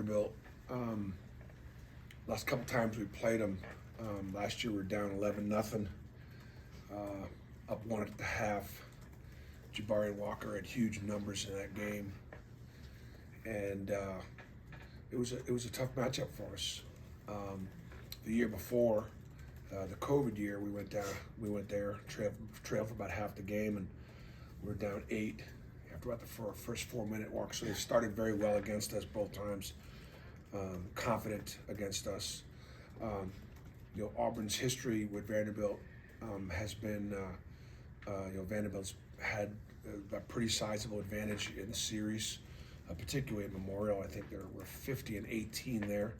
Vanderbilt. Last couple times we played them. Last year we were down 11-0, up one at the half. Jabari and Walker had huge numbers in that game, and it was a tough matchup for us. The year before, the COVID year, we went there, trailed for about half the game, and we were down 8 after about the first 4-minute walk. So they started very well against us both times. Confident against us. Auburn's history with Vanderbilt has been, Vanderbilt's had a pretty sizable advantage in the series, particularly at Memorial. I think there were 50-18 there.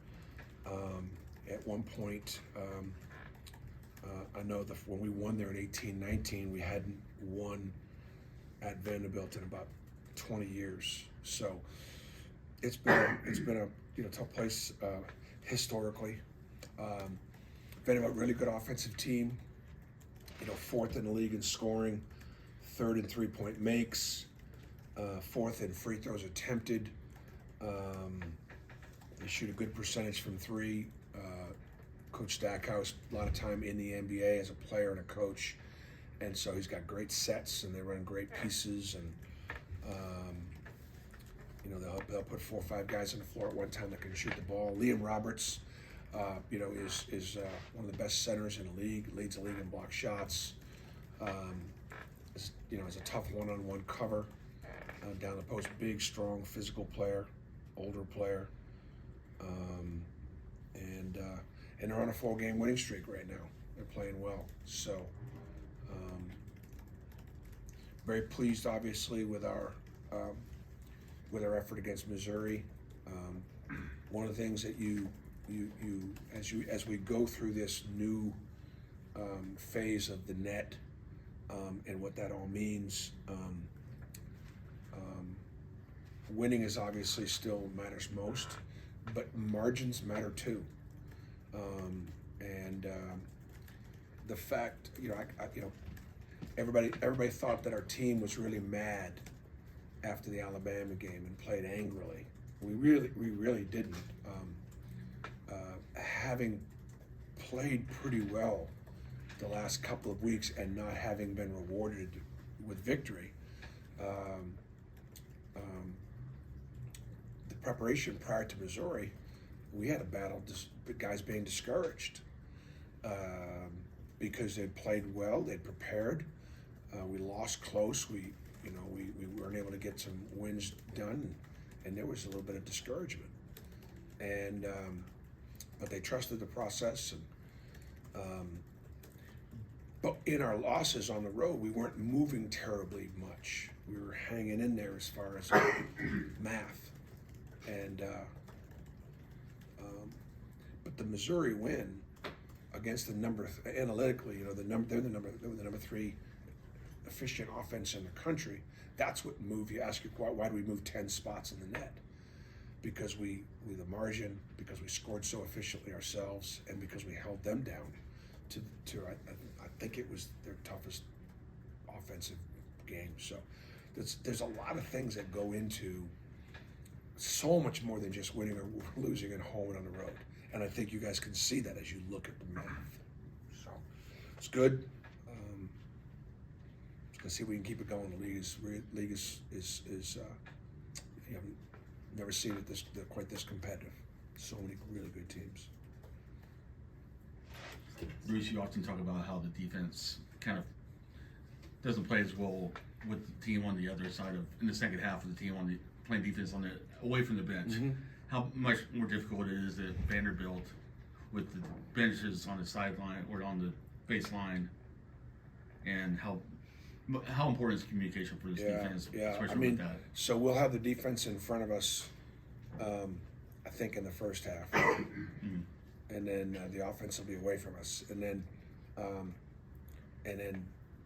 At one point, I know that when we won there in 18-19, we hadn't won at Vanderbilt in about 20 years. So it's been a tough place historically. Vanderbilt, really good offensive team. Fourth in the league in scoring, third in three-point makes, fourth in free throws attempted. They shoot a good percentage from three. Coach Stackhouse, a lot of time in the NBA as a player and a coach, and so he's got great sets and they run great pieces, and they'll put 4 or 5 guys on the floor at one time that can shoot the ball. Liam Roberts, is one of the best centers in the league, leads the league in block shots. Is a tough one-on-one cover down the post. Big, strong, physical player, older player, and they're on a 4-game winning streak right now. They're playing well, so very pleased, obviously, with our effort against Missouri. One of the things that as we go through this new phase of the net and what that all means, winning is obviously still matters most, but margins matter too. The fact, everybody thought that our team was really mad after the Alabama game and played angrily. We really didn't. Having played pretty well the last couple of weeks and not having been rewarded with victory, the preparation prior to Missouri, we had a battle, guys being discouraged because they'd played well, they'd prepared. We lost close. We weren't able to get some wins done, and there was a little bit of discouragement. And but they trusted the process, and but in our losses on the road, we weren't moving terribly much. We were hanging in there as far as math, and but the Missouri win against the analytically, they're the number 3 efficient offense in the country. That's what moved. You ask, why do we move 10 spots in the net? Because we the margin, because we scored so efficiently ourselves, and because we held them down to I think it was their toughest offensive game. So there's a lot of things that go into so much more than just winning or losing at home and on the road. And I think you guys can see that as you look at the math. So it's good. Let's see if we can keep it going. The league is never seen it quite this competitive. So many really good teams. Bruce, you often talk about how the defense kind of doesn't play as well with the team on the other side in the second half of the team playing defense away from the bench. Mm-hmm. How much more difficult it is at Vanderbilt with the benches on the sideline or on the baseline, and how important is communication for this defense, especially with that? So we'll have the defense in front of us, I think, in the first half, Mm-hmm. and then the offense will be away from us, and then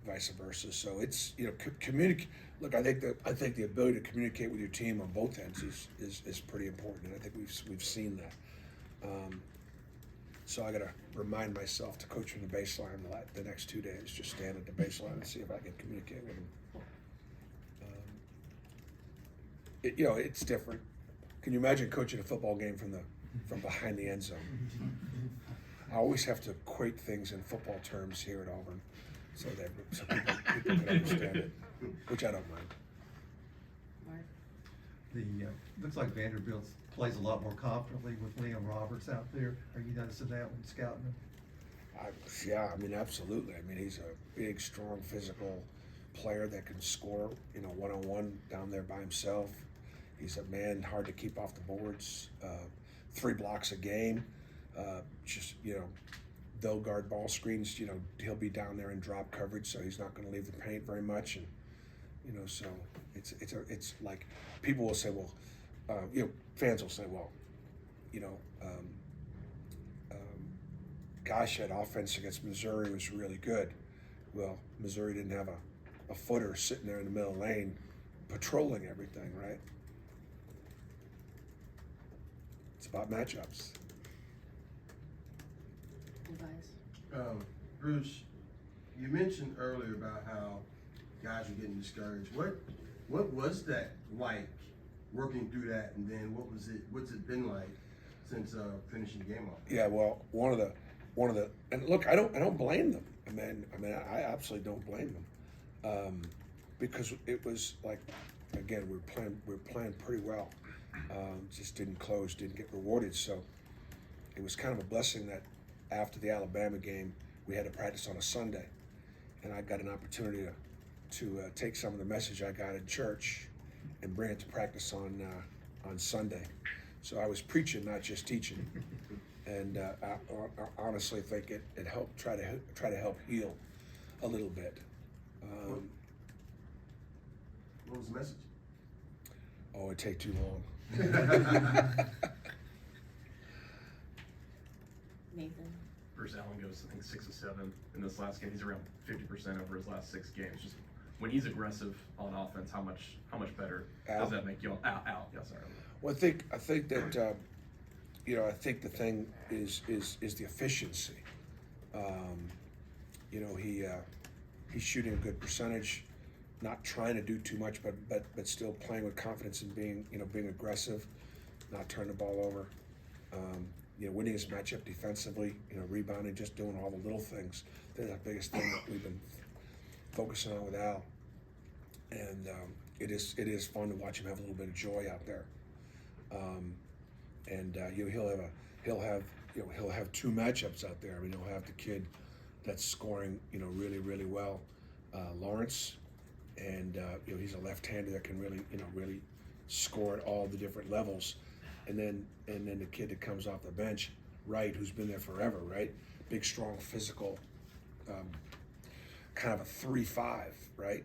vice versa. So it's communicate. Look, I think the ability to communicate with your team on both ends is pretty important, and I think we've seen that. So I got to remind myself to coach from the baseline the next 2 days. Just stand at the baseline and see if I can communicate with them. It's different. Can you imagine coaching a football game from behind the end zone? I always have to equate things in football terms here at Auburn, so people can understand it, which I don't mind. Looks like Vanderbilt plays a lot more confidently with Liam Roberts out there. Are you noticing that when scouting him? Yeah, I mean, absolutely. I mean, he's a big, strong, physical player that can score, one-on-one down there by himself. He's a man hard to keep off the boards. 3 blocks a game. They'll guard ball screens. He'll be down there in drop coverage, so he's not going to leave the paint very much. And so it's like people will say, well, fans will say, well, gosh, that offense against Missouri was really good. Well, Missouri didn't have a footer sitting there in the middle lane patrolling everything, right? It's about matchups. Bruce, you mentioned earlier about how guys are getting discouraged. What was that like working through that, and then what's it been like since finishing the game off? Yeah, well, one of the and look, I don't blame them. I absolutely don't blame them, because it was like, again, we were playing pretty well, just didn't get rewarded. So it was kind of a blessing that after the Alabama game, we had to practice on a Sunday, and I got an opportunity to take some of the message I got in church and bring it to practice on Sunday. So I was preaching, not just teaching. And I honestly think it helped try to help heal a little bit. What was the message? Oh, it'd take too long. Nathan. Bruce Allen goes, I think, 6 of 7 in this last game. He's around 50% over his last 6 games. Just when he's aggressive on offense, how much better does that make you? Al, yeah, sorry. Well, I think that I think the thing is the efficiency. He's shooting a good percentage, not trying to do too much, but still playing with confidence and being aggressive, not turning the ball over. Winning his matchup defensively, rebounding, just doing all the little things. That's the biggest thing that we've been focusing on with Al. And it is fun to watch him have a little bit of joy out there. He'll have 2 matchups out there. I mean, he'll have the kid that's scoring, really, really well, Lawrence, and he's a left-hander that can really score at all the different levels. And then the kid that comes off the bench, Wright, who's been there forever, right? Big, strong, physical, kind of a 3-5, right?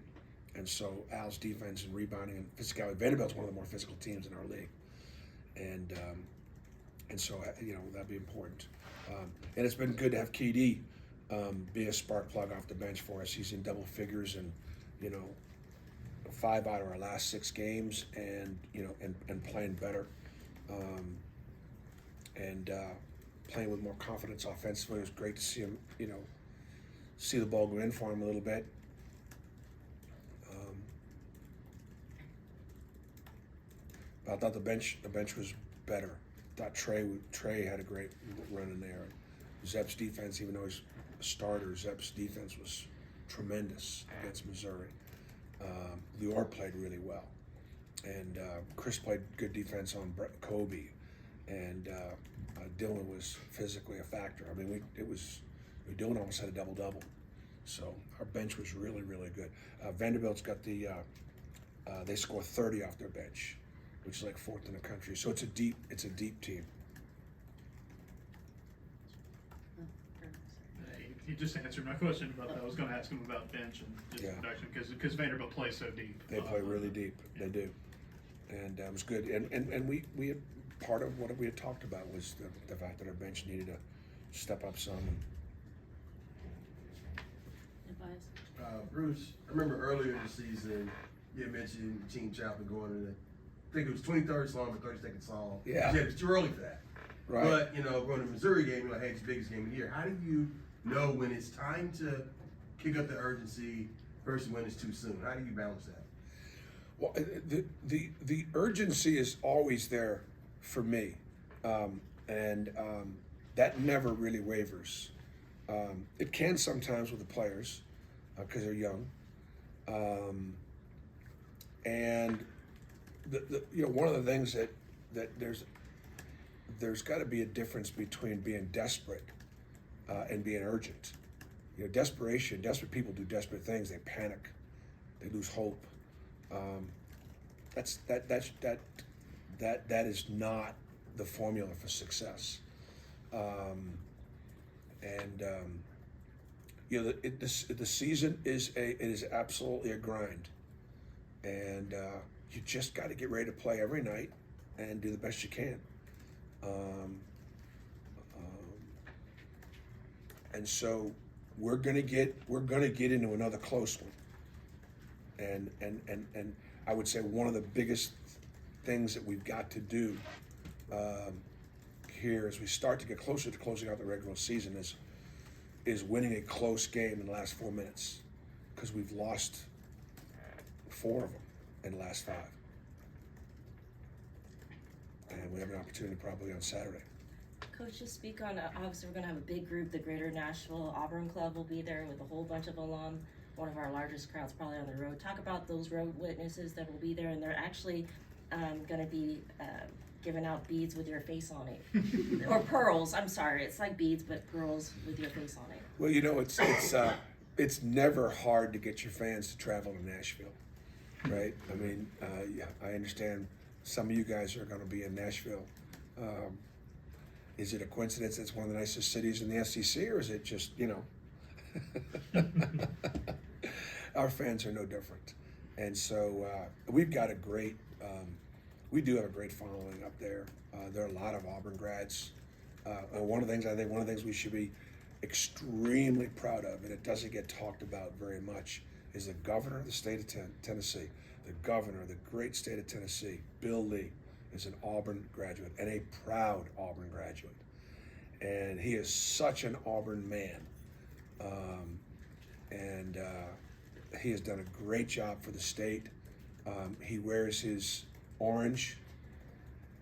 And so Al's defense and rebounding and physicality. Vanderbilt's one of the more physical teams in our league, and so that'd be important. And it's been good to have KD be a spark plug off the bench for us. He's in double figures, and 5 out of our last 6 games, and playing better. Playing with more confidence offensively. It was great to see him, see the ball go in for him a little bit. But I thought the bench was better. I thought Trey had a great run in there. Zepp's defense, even though he's a starter, Zepp's defense was tremendous against Missouri. Lior played really well. And Chris played good defense on Kobe, and Dylan was physically a factor. I mean, Dylan almost had a double-double. So our bench was really, really good. Vanderbilt's got they score 30 off their bench, which is like 4th in the country. So it's a deep team. He just answered my question about that. I was going to ask him about bench and just production because Vanderbilt plays so deep. They play really deep. Yeah. They do, and it was good. And we had, part of what we had talked about was the fact that our bench needed to step up some. Bruce, I remember earlier in the season you had mentioned Team Chapman going in. I think it was 23rd song or 32nd song. Yeah, it was too early for that. Right. But going to the Missouri game, you're like, hey, it's the biggest game of the year. How do you know when it's time to kick up the urgency versus when it's too soon? How do you balance that? Well, the urgency is always there for me, and that never really wavers. It can sometimes with the players because they're young, and one of the things that there's got to be a difference between being desperate and being urgent. Desperate people do desperate things. They panic, they lose hope. That is not the formula for success. The season is absolutely a grind, and you just got to get ready to play every night and do the best you can. And so we're gonna get into another close one. And I would say one of the biggest things that we've got to do here as we start to get closer to closing out the regular season is winning a close game in the last 4 minutes, because we've lost 4 of them in the last 5, and we have an opportunity probably on Saturday. Coach, just speak on, obviously we're going to have a big group. The Greater Nashville Auburn Club will be there with a whole bunch of alum, one of our largest crowds probably on the road. Talk about those road witnesses that will be there, and they're actually going to be giving out beads with your face on it. Or pearls, I'm sorry. It's like beads, but pearls with your face on it. Well, it's never hard to get your fans to travel to Nashville, right? I mean, yeah, I understand some of you guys are going to be in Nashville. Is it a coincidence it's one of the nicest cities in the SEC, or is it just, our fans are no different. And so we've got we do have a great following up there. There are a lot of Auburn grads. And one of the things we should be extremely proud of, and it doesn't get talked about very much, is the governor of the state of Tennessee. The governor of the great state of Tennessee, Bill Lee, is an Auburn graduate, and a proud Auburn graduate. And he is such an Auburn man. And he has done a great job for the state. He wears his orange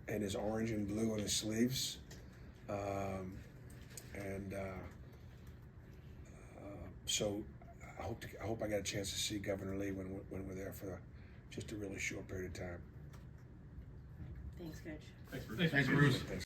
and his orange and blue on his sleeves. So I hope I got a chance to see Governor Lee when we're there for just a really short period of time. Thanks, Coach. Thanks, Bruce. Thanks, Bruce. Thanks.